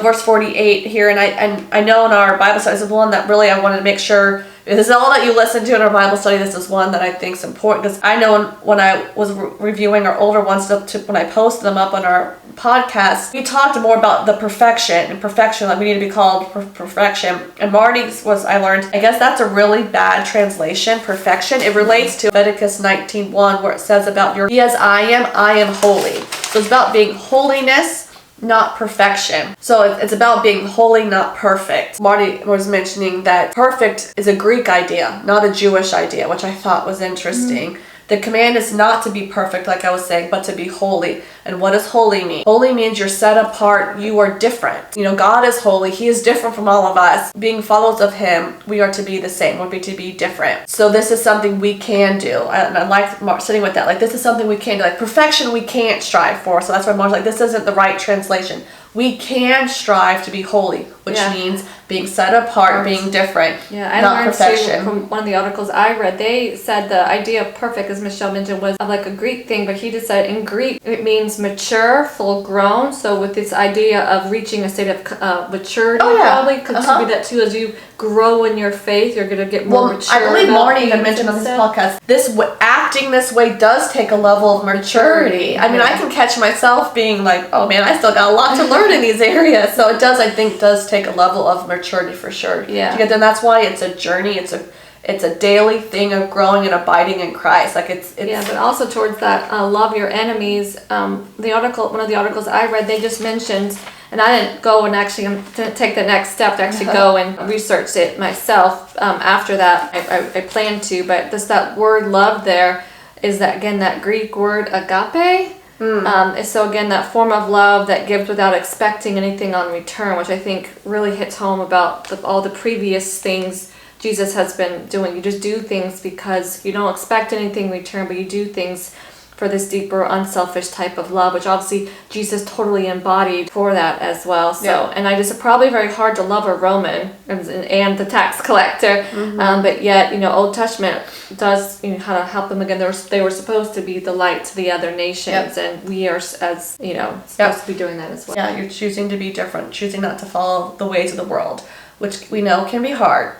verse 48 here, and I know in our Bible study, this is one that really I wanted to make sure, this is all that you listen to in our Bible study, this is one that I think is important, because I know when I was reviewing our older ones, when I posted them up on our podcast, we talked more about the perfection, like we need to be called perfection. And Marty's was, I learned, I guess that's a really bad translation, perfection. It relates to Leviticus 19:1, where it says about be as I am holy. So it's about being holiness, not perfection. So it's about being holy, not perfect. Marty was mentioning that perfect is a Greek idea, not a Jewish idea, which I thought was interesting. The command is not to be perfect, like I was saying, but to be holy. And what does holy mean? Holy means you're set apart, you are different. God is holy, He is different from all of us. Being followers of Him, we are to be the same, we're to be different. So this is something we can do. And I like sitting with that, like this is something we can do. Like perfection we can't strive for. So that's why Mark's like, this isn't the right translation. We can strive to be holy, which means being set apart, being different, not perfection. From one of the articles I read, they said the idea of perfect, as Michelle mentioned, was like a Greek thing, but he just said in Greek it means mature, full grown. So with this idea of reaching a state of maturity, probably could be that too. As you grow in your faith, you're going to get more mature. I believe Marty even mentioned on his podcast, acting this way does take a level of maturity. I mean, I can catch myself being like, oh man, I still got a lot to learn in these areas. So it does, I think, take a level of maturity for sure. Yeah. And that's why it's a journey. It's a daily thing of growing and abiding in Christ. Like it's but also towards that love your enemies. One of the articles I read, they just mentioned, and I didn't go and actually take the next step to actually go and research it myself. After that, I plan to, but just that word love there is that, again, that Greek word agape. So again, that form of love that gives without expecting anything on return, which I think really hits home about all the previous things Jesus has been doing. You just do things because you don't expect anything in return, but you do things for this deeper, unselfish type of love, which obviously Jesus totally embodied for that as well. So, and it's probably very hard to love a Roman and the tax collector, but yet, Old Testament does how to help them again. They were supposed to be the light to the other nations, and we are, as supposed to be doing that as well. Yeah, you're choosing to be different, choosing not to follow the ways of the world, which we know can be hard.